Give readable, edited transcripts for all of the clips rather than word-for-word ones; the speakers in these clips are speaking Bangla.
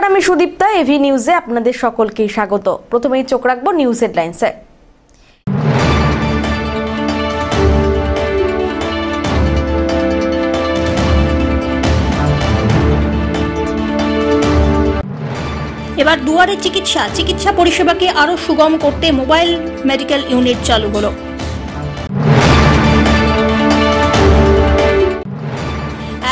নমস্কার, আমি সুদীপ্তা। এভি নিউজে আপনাদের সকলকে স্বাগত। প্রথমেই চোখ রাখবো নিউজ হেডলাইন্সে। এবার দুয়ারে চিকিৎসা পরিষেবাকে আরো সুগম করতে মোবাইল মেডিকেল ইউনিট চালু হলো।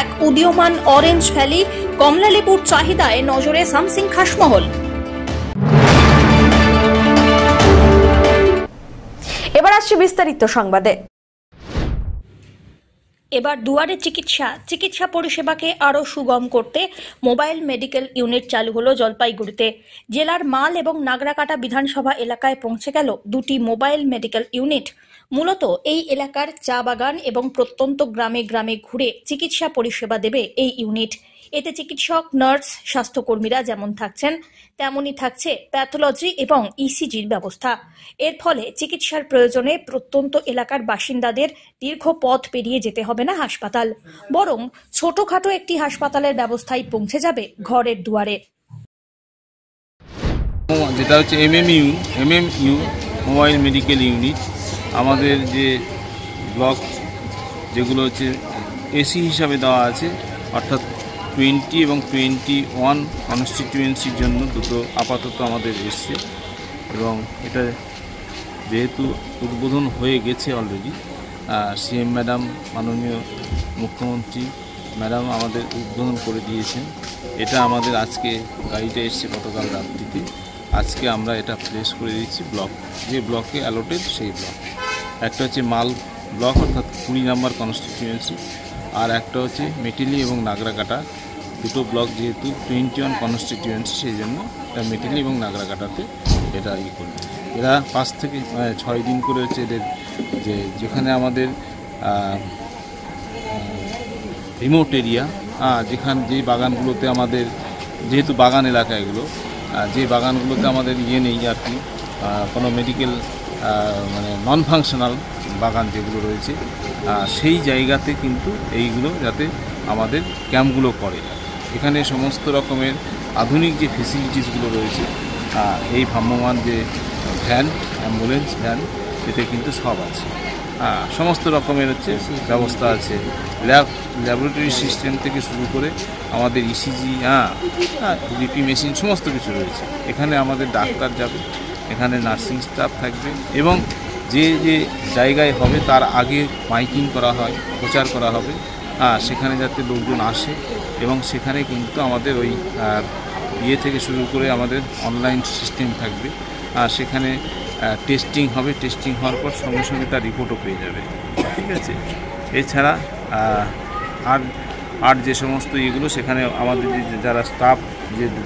এক উদীয়মান অরেঞ্জ ভ্যালি, কমলালেবুর চাহিদায় নজরে সামসিং খাসমহল। এবার আসছে বিস্তারিত সংবাদে। এবার দুয়ারে চিকিৎসা পরিষেবাকে আরো সুগম করতে মোবাইল মেডিকেল ইউনিট চালু হলো জলপাইগুড়িতে। জেলার মাল এবং নাগরাকাটা বিধানসভা এলাকায় পৌঁছে গেল দুটি মোবাইল মেডিকেল ইউনিট। মূলত এই এলাকার চা বাগান এবং প্রত্যন্ত গ্রামে গ্রামে ঘুরে চিকিৎসা পরিষেবা দেবে এই ইউনিট। এতে চিকিৎসক, নার্স, স্বাস্থ্যকর্মীরা যেমন থাকছেন তেমনই থাকছে প্যাথোলজি এবং ইসিজির ব্যবস্থা। এর ফলে চিকিৎসার প্রয়োজনে প্রত্যন্ত এলাকার বাসিন্দাদের দীর্ঘ পথ পেরিয়ে যেতে হবে না হাসপাতাল, বরং ছোটখাটো একটি হাসপাতালের ব্যবস্থায় পৌঁছে যাবে ঘরের দুয়ারে। যেটা হচ্ছে এমএমইউ মোবাইল মেডিকেল ইউনিট, আমাদের যে ব্লক যেগুলো হচ্ছে এসি হিসাবে দেওয়া আছে, অর্থাৎ 20 এবং 21 কনস্টিটিউয়েন্সির জন্য দুটো আপাতত আমাদের এসছে। এবং এটা যেহেতু উদ্বোধন হয়ে গেছে অলরেডি, সিএম ম্যাডাম, মাননীয় মুখ্যমন্ত্রী ম্যাডাম আমাদের উদ্বোধন করে দিয়েছেন। এটা আমাদের আজকে গাড়িটা এসছে গতকাল রাত্রিতে। আজকে আমরা এটা প্লেস করে দিচ্ছি ব্লক, যে ব্লকে অ্যালোটেড সেই ব্লক। একটা হচ্ছে মাল ব্লক, অর্থাৎ 20 নম্বর কনস্টিটিউয়েন্সি, আর একটা হচ্ছে মেটিলি এবং নাগরাকাটা, দুটো ব্লক যেহেতু 21 কনস্টিটিউয়েন্সি, সেই জন্য এটা মেটিলি এবং নাগরাকাটাতে এটা করবে। এরা 5 থেকে 6 দিন করে হচ্ছে এদের যেখানে আমাদের রিমোট এরিয়া, যেই বাগানগুলোতে আমাদের, যেহেতু বাগান এলাকা এগুলো, যে বাগানগুলোতে আমাদের নেই আর কি, কোনো মেডিকেল মানে নন ফাংশনাল বাগান যেগুলো রয়েছে, সেই জায়গাতে কিন্তু এইগুলো যাতে আমাদের ক্যাম্পগুলো করে। এখানে সমস্ত রকমের আধুনিক যে ফেসিলিটিসগুলো রয়েছে, এই ভ্রাম্যমান যে ভ্যান, অ্যাম্বুলেন্স ভ্যান, এতে কিন্তু সব আছে। সমস্ত রকমের হচ্ছে ব্যবস্থা আছে, ল্যাবরেটরি সিস্টেম থেকে শুরু করে আমাদের ইসিজি, বিপি মেশিন, সমস্ত কিছু রয়েছে। এখানে আমাদের ডাক্তার যাবে, এখানে নার্সিং স্টাফ থাকবে, এবং যে জায়গায় হবে তার আগে মাইকিং করা হয়, প্রচার করা হবে, সেখানে যাতে লোকজন আসে। এবং সেখানে কিন্তু আমাদের ওই থেকে শুরু করে আমাদের অনলাইন সিস্টেম থাকবে, সেখানে টেস্টিং হবে, টেস্টিং হওয়ার পর সঙ্গে সঙ্গে তার রিপোর্টও পেয়ে যাবে। ঠিক আছে, এছাড়া আর যে সমস্ত ইয়েগুলো, সেখানে আমাদের যারা স্টাফ,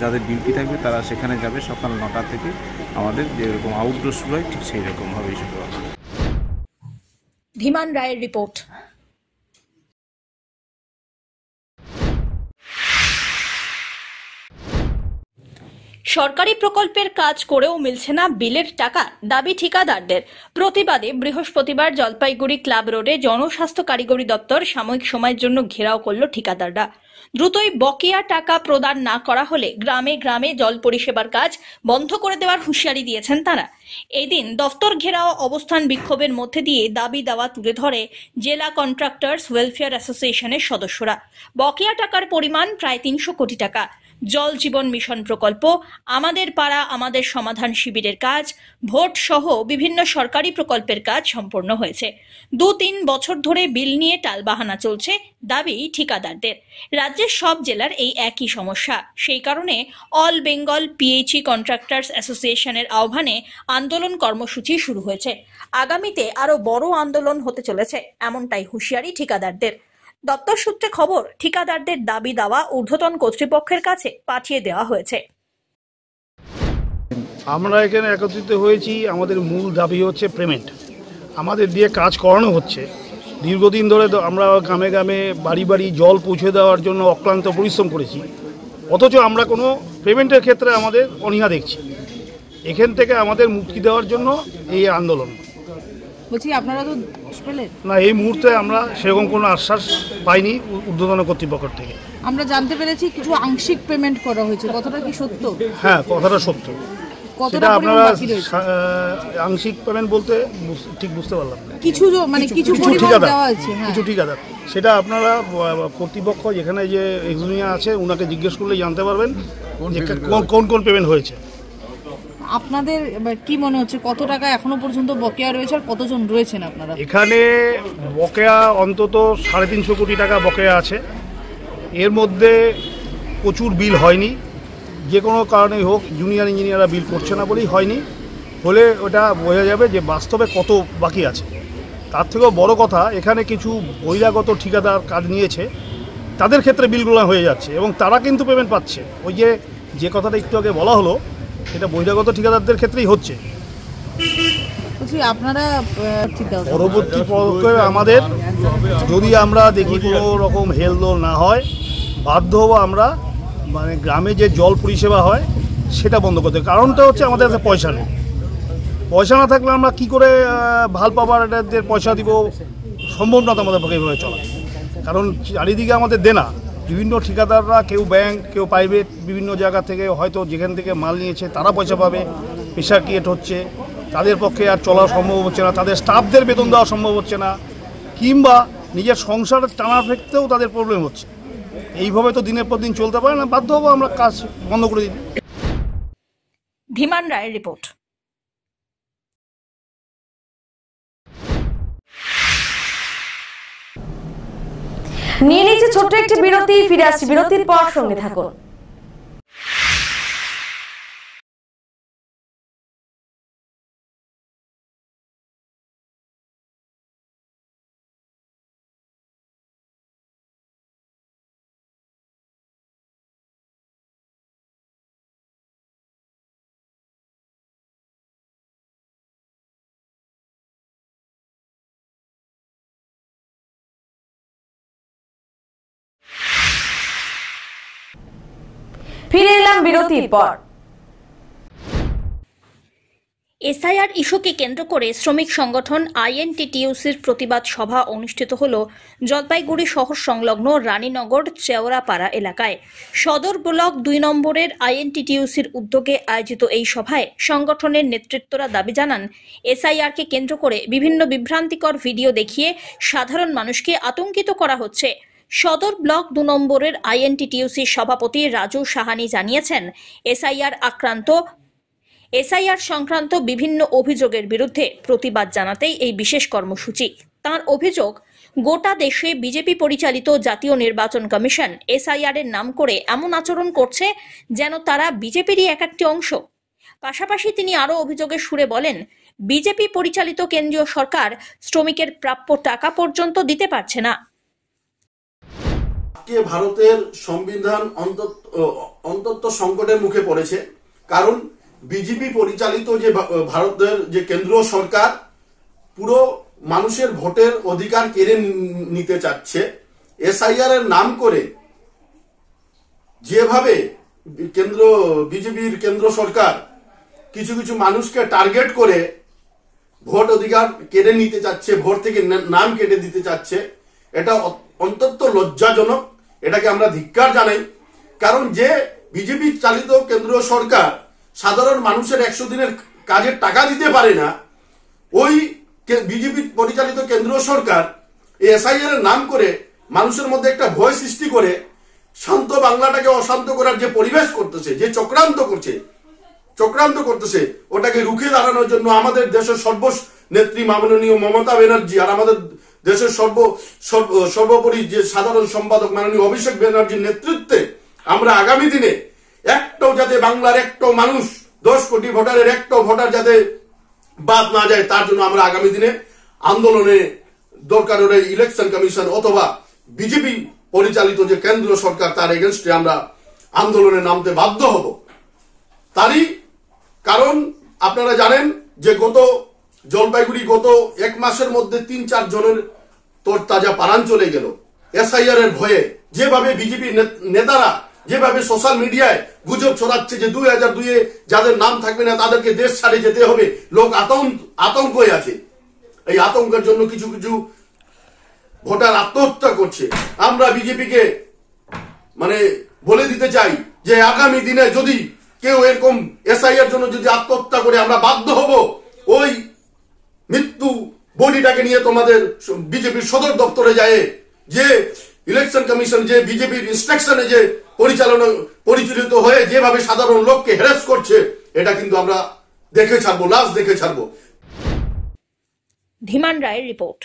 যাদের ডিউটি থাকবে, তারা সেখানে যাবে সকাল 9টা থেকে। আমাদের যেরকম আউটডোর শুরু হয় ঠিক সেই রকমভাবেই শুরু হবে। ধীমান রায়ের রিপোর্ট। সরকারি প্রকল্পের কাজ করেও মিলছে না বিলের টাকা, দাবি ঠিকাদারদের। প্রতিবাদে বৃহস্পতিবার জলপাইগুড়ি ক্লাব রোডে জনস্বাস্থ্য কারিগরি দপ্তর সাময়িক সময়ের জন্য ঘেরাও করল ঠিকাদাররা। দ্রুতই বকেয়া টাকা প্রদান না করা হলে গ্রামে গ্রামে জল পরিষেবার কাজ বন্ধ করে দেওয়ার হুঁশিয়ারি দিয়েছেন তারা। এদিন দপ্তর ঘেরাও অবস্থান বিক্ষোভের মধ্যে দিয়ে দাবি দাওয়া তুলে ধরে জেলা কন্ট্রাক্টরস ওয়েলফেয়ার অ্যাসোসিয়েশনের সদস্যরা। বকেয়া টাকার পরিমাণ প্রায় 300 কোটি টাকা। জল জীবন মিশন প্রকল্প, আমাদের পাড়া আমাদের সমাধান শিবিরের কাজ, ভোট সহ বিভিন্ন সরকারি প্রকল্পের কাজ সম্পন্ন হয়েছে। 2-3 বছর ধরে বিল নিয়ে টালবাহানা চলছে, দাবি ঠিকাদারদের। রাজ্যের সব জেলার এই একই সমস্যা। সেই কারণে অল বেঙ্গল পিএইচই কন্ট্রাক্টরস অ্যাসোসিয়েশনের আহ্বানে আন্দোলন কর্মসূচি শুরু হয়েছে। আগামীতে আরো বড় আন্দোলন হতে চলেছে, এমনটাই হুঁশিয়ারি ঠিকাদারদের। দপ্তর সূত্রে খবর, ঠিকাদারদের দাবি দাওয়া ঊর্ধ্বতন কর্তৃপক্ষের কাছে পাঠিয়ে দেওয়া হয়েছে। আমরা এখানে একত্রিত হয়েছি, আমাদের মূল দাবি হচ্ছে পেমেন্ট। আমাদের দিয়ে কাজ করানো হচ্ছে দীর্ঘদিন ধরে। আমরা গ্রামে গ্রামে বাড়ি বাড়ি জল পৌঁছে দেওয়ার জন্য অক্লান্ত পরিশ্রম করেছি, অথচ আমরা কোনো পেমেন্টের ক্ষেত্রে আমাদের অনীহা দেখছি। এখান থেকে আমাদের মুক্তি দেওয়ার জন্য এই আন্দোলন। বলছি আপনারা তো পেলেন না, এই মুহূর্তে আমরা সেরকম কোনো আশ্বাস পাইনি ঊর্ধ্বতন কর্তৃপক্ষ থেকে। আমরা জানতে পেরেছি কিছু আংশিক পেমেন্ট করা হয়েছে, কতটা কি সত্য? হ্যাঁ, কথাটা সত্য। কতটা সেটা পরিমাণ আপনারা বাকি রয়েছে? আংশিক পেমেন্ট বলতে ঠিক বুঝতে পারলাম না। কিছু মানে কিছু পরিমাণ ঠিকাদার, দেওয়া হয়েছে। হ্যাঁ, কিছু ঠিকাদার, সেটা আপনারা কর্তৃপক্ষ যেখানে যে এক্সিনিয়া আছে ওনাকে জিজ্ঞেস করলে জানতে পারবেন যে কোন কোন পেমেন্ট হয়েছে। আপনাদের এবার কি মনে হচ্ছে কত টাকা এখনো পর্যন্ত বকেয়া রয়েছে আর কতজন রয়েছেন আপনারা? এখানে বকেয়া অন্তত 350 কোটি টাকা বকেয়া আছে। এর মধ্যে প্রচুর বিল হয়নি, যে কোনো কারণেই হোক জুনিয়র ইঞ্জিনিয়াররা বিল করছে না বলেই হয়নি। হলে ওটা বোঝা যাবে যে বাস্তবে কত বাকি আছে। তার থেকেও বড় কথা, এখানে কিছু বহিরাগত ঠিকাদার কাজ নিয়েছে, তাদের ক্ষেত্রে বিলগুলো হয়ে যাচ্ছে এবং তারা কিন্তু পেমেন্ট পাচ্ছে। ওই যে কথাটা একটু আগে বলা হলো, সেটা বহিরাগত ঠিকাদারদের ক্ষেত্রেই হচ্ছে। বলছি আপনারা পরবর্তী পদক্ষেপে আমাদের যদি আমরা দেখি কোনো রকম হেলদোল না হয়, বাধ্য হবো আমরা মানে গ্রামে যে জল পরিষেবা হয় সেটা বন্ধ করতে। কারণটা হচ্ছে আমাদের কাছে পয়সা নেই। পয়সা না থাকলে আমরা কি করে ভাল পাবার এটাদের পয়সা দিব, সম্ভব না তো আমাদের পক্ষে এভাবে চলা। কারণ চারিদিকে আমাদের দেনা, বিভিন্ন ঠিকাদাররা, কেউ ব্যাংক, কেউ প্রাইভেট, বিভিন্ন জায়গা থেকে হয়তো যেখান থেকে মাল নিয়েছে তারা পয়সা পাবে, প্রেশার ক্রিয়েট হচ্ছে, তাদের পক্ষে আর চলা সম্ভব হচ্ছে না, তাদের স্টাফদের বেতন দেওয়া সম্ভব হচ্ছে না, কিংবা নিজের সংসার টানা ফেকতেও তাদের প্রবলেম হচ্ছে। এইভাবে তো দিনের পর দিন চলতে পারে না, বাধ্য হবো আমরা কাজ বন্ধ করে দিই। ধীমান রায়ের রিপোর্ট। নিয়ে নিচ্ছে ছোট্ট একটি বিরতি, ফিরে আসছি বিরতির পর, সঙ্গে থাকুন। ফিরে এলাম বিরতির পর। এসআইআর ইস্যুকে কেন্দ্র করে শ্রমিক সংগঠন আইএনটিটিইউসির প্রতিবাদ সভা অনুষ্ঠিত হল জলপাইগুড়ি শহর সংলগ্ন রানীনগর চেওড়াপাড়া এলাকায়। সদর ব্লক 2 নম্বরের আইএনটিটিইউসির উদ্যোগে আয়োজিত এই সভায় সংগঠনের নেতৃত্বরা দাবি জানান, এসআইআরকে কেন্দ্র করে বিভিন্ন বিভ্রান্তিকর ভিডিও দেখিয়ে সাধারণ মানুষকে আতঙ্কিত করা হচ্ছে। সদর ব্লক 2 নম্বরের আইএনটিটিইউসির সভাপতি রাজু সাহানি জানিয়েছেন, এসআইআর সংক্রান্ত বিভিন্ন অভিযোগের বিরুদ্ধে প্রতিবাদ জানাতেই এই বিশেষ কর্মসূচি। তার অভিযোগ, গোটা দেশে বিজেপি পরিচালিত জাতীয় নির্বাচন কমিশন এসআইআর এর নাম করে এমন আচরণ করছে যেন তারা বিজেপিরই একটি অংশ। পাশাপাশি তিনি আরও অভিযোগের সুরে বলেন, বিজেপি পরিচালিত কেন্দ্রীয় সরকার শ্রমিকের প্রাপ্য টাকা পর্যন্ত দিতে পারছে না। ভারতের সংবিধান অন্তত সংকটের মুখে পড়েছে, কারণ বিজেপি পরিচালিত যে ভারতের যে কেন্দ্রীয় সরকার পুরো মানুষের ভোটের অধিকার কেড়ে নিতে চাচ্ছে। এসআইআর এর নাম করে যেভাবে বিজেপির কেন্দ্র সরকার কিছু কিছু মানুষকে টার্গেট করে ভোট অধিকার কেড়ে নিতে চাচ্ছে, ভোট থেকে নাম কেটে দিতে চাচ্ছে, এটা অন্তত লজ্জাজনক। এটাকে আমরা ধিক্কার জানাই। কারণ যে বিজেপি চালিত কেন্দ্রীয় সরকার সাধারণ মানুষের 100 দিনের কাজের টাকা দিতে পারে না, ওই বিজেপি পরিচালিত কেন্দ্রীয় সরকার এসআইআর এর নাম করে মানুষের মধ্যে একটা ভয় সৃষ্টি করে শান্ত বাংলাটাকে অশান্ত করার যে পরিবেশ করতেছে, যে চক্রান্ত করতেছে, ওটাকে রুখে দাঁড়ানোর জন্য আমাদের দেশের সর্বনেত্রী মাননীয় মমতা ব্যানার্জি আর আমাদের দেশের সর্বোপরি যে সাধারণ সম্পাদক মাননীয় অভিষেক ব্যানার্জির নেতৃত্বে আমরা আগামী দিনে একটাও যাতে বাংলার একটাও মানুষ, 10 কোটি ভোটারের একটাও ভোটার যাতে বাদ না যায়, তার জন্য আমরা আগামী দিনে আন্দোলনে দরকার হলে ইলেকশন কমিশন অথবা বিজেপি পরিচালিত যে কেন্দ্রীয় সরকার তার এগেনস্টে আমরা আন্দোলনে নামতে বাধ্য হব। তারই কারণ আপনারা জানেন যে জলপাইগুড়ি গত 1 মাসের মধ্যে 3-4 জনের তাজা প্রাণ চলে গেল এসআইআর এর ভয়ে। যেভাবে বিজেপি নেতারা যেভাবে সোশ্যাল মিডিয়ায় গুজব ছড়াচ্ছে যে 2002-এ যাদের নাম থাকবে না তাদেরকে দেশ ছাড়ে যেতে হবে, লোক আতঙ্ক হয়ে আছে। এই আতঙ্কের জন্য কিছু কিছু ভোটার আত্মহত্যা করছে। আমরা বিজেপিকে মানে বলে দিতে চাই যে আগামী দিনে যদি কেউ এরকম এসআইআর জন্য যদি আত্মহত্যা করে আমরা বাধ্য হব ওই মৃত্যু বডিটাকে নিয়ে তোমাদের বিজেপির সদর দপ্তরে যায়, যে ইলেকশন কমিশন যে বিজেপির ইনস্ট্রাকশনে যে পরিচালিত হয়ে যেভাবে সাধারণ লোককে হ্যারাস করছে, এটা কিন্তু আমরা দেখে ছাড়বো, লাশ দেখে ছাড়বো। ধীমান রায়ের রিপোর্ট।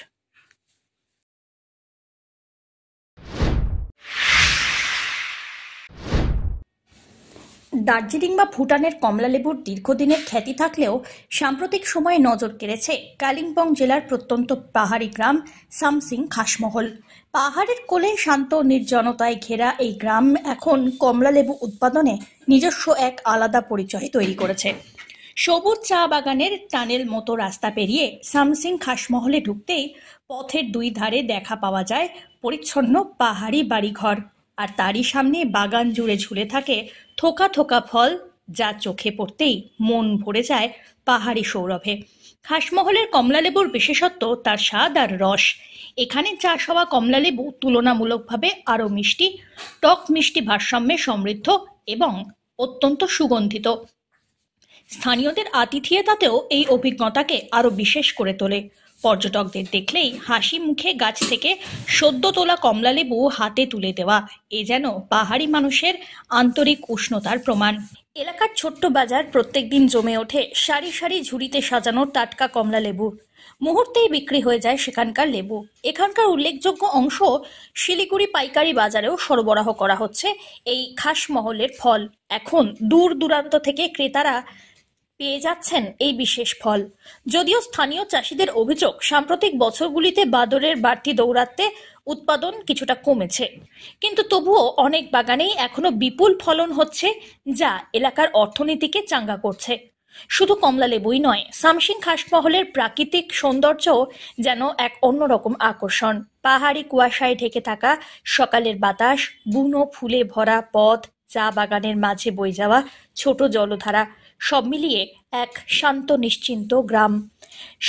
দার্জিলিং বা ভুটানের কমলালেবুর দীর্ঘদিনের খ্যাতি থাকলেও সাম্প্রতিক সময়ে নজর কেড়েছে কালিম্পং জেলার প্রত্যন্ত পাহাড়ি গ্রাম সামসিং খাসমহল। পাহাড়ের কোলে শান্ত নির্জনতায় ঘেরা এই গ্রাম এখন কমলালেবু উৎপাদনে নিজস্ব এক আলাদা পরিচয় তৈরি করেছে। সবুজ চা বাগানের টানেল মতো রাস্তা পেরিয়ে সামসিং খাসমহলে ঢুকতেই পথের দুই ধারে দেখা পাওয়া যায় পরিচ্ছন্ন পাহাড়ি বাড়িঘর, আর তারই সামনে বাগান জুড়ে ঝুলে থাকে থোকা থোকা ফল, যা চোখে পড়তেই মন ভরে যায় পাহাড়ি সৌরভে। খাসমহলের কমলালেবুর বিশেষত্ব তার স্বাদ আর রস। এখানে চাষ হওয়া কমলালেবু তুলনামূলকভাবে আরও মিষ্টি, টক মিষ্টি ভারসাম্যে সমৃদ্ধ এবং অত্যন্ত সুগন্ধিত। স্থানীয়দের আতিথেয়তাতেও এই অভিজ্ঞতাকে আরও বিশেষ করে তোলে। পর্যটকদের দেখলেই হাসি মুখে গাছ থেকে সদ্য তোলা কমলালেবু হাতে তুলে দেওয়া, এ যেন পাহাড়ি মানুষের আন্তরিক উষ্ণতার প্রমাণ। এলাকার ছোট্ট বাজার প্রত্যেকদিন জমে ওঠে সারি সারি ঝুড়িতে সাজানো টাটকা কমলালেবু। মুহূর্তেই বিক্রি হয়ে যায় সেখানকার লেবু। এখানকার উল্লেখযোগ্য অংশ শিলিগুড়ি পাইকারি বাজারেও সরবরাহ করা হচ্ছে এই খাসমহলের ফল। এখন দূর দূরান্ত থেকে ক্রেতারা পেয়ে যাচ্ছেন এই বিশেষ ফল। যদিও স্থানীয় চাষিদের অভিযোগ, সাম্প্রতিক বছরগুলিতে বাদরের বাড়তি দৌরাত্ম্যে উৎপাদন কিছুটা কমেছে, কিন্তু তবুও অনেক বাগানেই এখনো বিপুল ফলন হচ্ছে, যা এলাকার অর্থনীতিকে চাঙ্গা করছে। শুধু কমলালেবুই নয়, সামসিং খাসমহলের প্রাকৃতিক সৌন্দর্য যেন এক অন্যরকম আকর্ষণ। পাহাড়ি কুয়াশায় ঢেকে থাকা সকালের বাতাস, বুনো ফুলে ভরা পথ, চা বাগানের মাঝে বয়ে যাওয়া ছোট জলধারা, সব মিলিয়ে এক শান্ত নিশ্চিন্ত গ্রাম।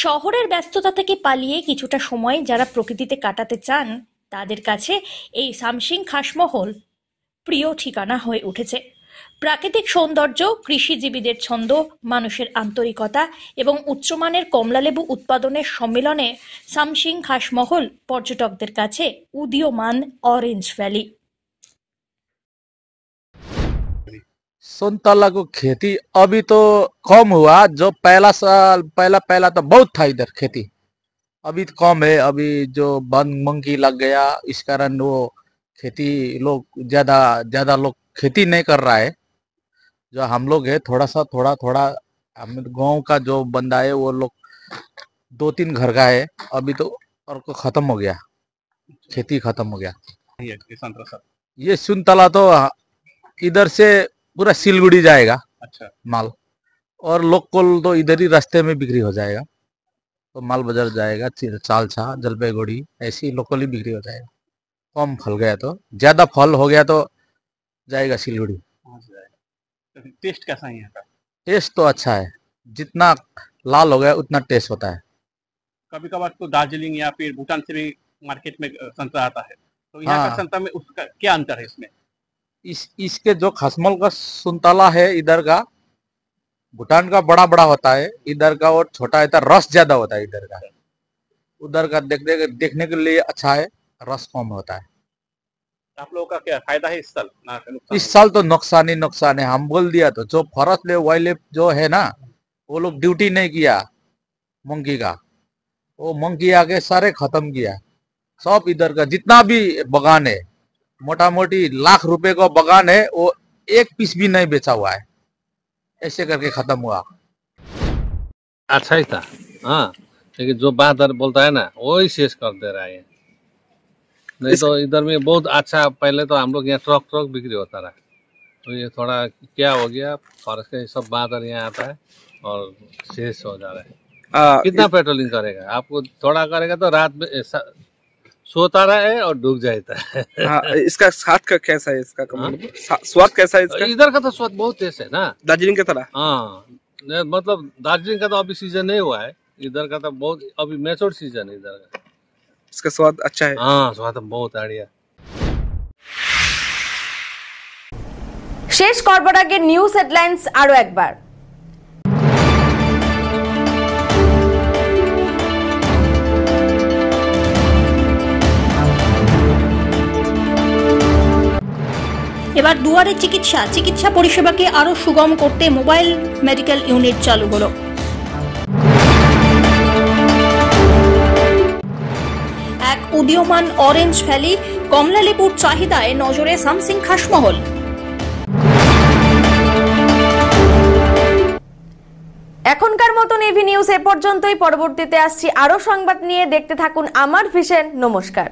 শহরের ব্যস্ততা থেকে পালিয়ে কিছুটা সময় যারা প্রকৃতিতে কাটাতে চান, তাদের কাছে এই সামসিং খাসমহল প্রিয় ঠিকানা হয়ে উঠেছে। প্রাকৃতিক সৌন্দর্য, কৃষিজীবীদের ছন্দ, মানুষের আন্তরিকতা এবং উচ্চমানের কমলালেবু উৎপাদনের সম্মিলনে সামসিং খাসমহল পর্যটকদের কাছে উদীয়মান অরেঞ্জ ভ্যালি। संतला को खेती अभी तो कम हुआ, जो पहला तो बहुत था इधर खेती, अभी तो कम है। अभी जो बंद मंकी लग गया, इस कारण वो खेती लोग ज्यादा लोग खेती नहीं कर रहा है। जो हम लोग है थोड़ा हम गांव का जो बंदा है वो लोग 2-3 घर का है, अभी तो और को खत्म हो गया, खेती खत्म हो गया। ये सुनतला तो इधर से पूरा सिलगुड़ी जाएगा। अच्छा। माल और लोकल तो इधर ही रास्ते में बिक्री हो जाएगा, तो माल बाजार जाएगा, चालछा, जलपाईगुड़ी, ऐसी लोकल ही बिक्री हो जाएगा। कम फल गया तो, ज्यादा फल हो गया तो जाएगा सिलगुड़ी। टेस्ट कैसा है यहाँ का? टेस्ट तो अच्छा है, जितना लाल हो गया उतना टेस्ट होता है। कभी कभार तो दार्जिलिंग या फिर भूटान से भी मार्केट में संतरा आता है, तो यहाँ का संतरा में उसका क्या अंतर है इसमें? इसके जो खसमल का सुनतला है इधर का, भूटान का बड़ा होता है, इधर का और छोटा है, रस ज्यादा होता है इधर का। उधर का देखने के लिए अच्छा है, रस कम होता है। आप लोगों का क्या फायदा है इस साल? इस साल तो नुकसान है। हम बोल दिया तो जो फॉरेस्ट ले वाइल्ड लाइफ जो है ना, वो लोग ड्यूटी नहीं किया मंकी का, वो मंकी आके सारे खत्म किया सब। इधर का जितना भी बगान है, मोटा मोटी लाख रुपए का बगान है, वो एक पीस भी नहीं बेचा हुआ है, ऐसे करके खत्म हुआ। अच्छा ही था, हाँ, लेकिन जो बादर बोलता है ना वही शेष कर दे रहा है। नहीं तो इधर में बहुत अच्छा, पहले तो हम लोग यहाँ ट्रक बिक्री होता रहा, तो ये थोड़ा क्या हो गया, फॉरेस्ट का सब बादर यहाँ आता है और शेष हो जा रहा है। कितना पेट्रोलिंग करेगा? आपको थोड़ा करेगा तो रात में सोता रहा है और डूब जाता है। हाँ, इसका स्वाद का कैसा है? इसका स्वाद कैसा है इसका? इधर का तो स्वाद बहुत तेज है ना, दार्जिलिंग की तरह। हाँ, मतलब दार्जिलिंग का तो अभी सीजन नहीं हुआ है, इधर का तो बहुत अभी मैच्योर सीजन है इधर का। इसका स्वाद अच्छा है। हाँ स्वाद तो बहुत बढ़िया। শেষ করবার আগে নিউজ হেডলাইন্স আরো একবার। এবার দুয়ারে চিকিৎসা পরিষেবাকে আরো সুগম করতে মোবাইল মেডিকেল ইউনিট চালু হলো। এক উদীয়মান অরেঞ্জ ভ্যালি, কমলালেবুর চাহিদায় নজরে সামসিং খাসমহল। এখনকার মতন এভি নিউজ এ পর্যন্তই। পরবর্তীতে আসছি আরো সংবাদ নিয়ে। দেখতে থাকুন আমার ভিশন। নমস্কার।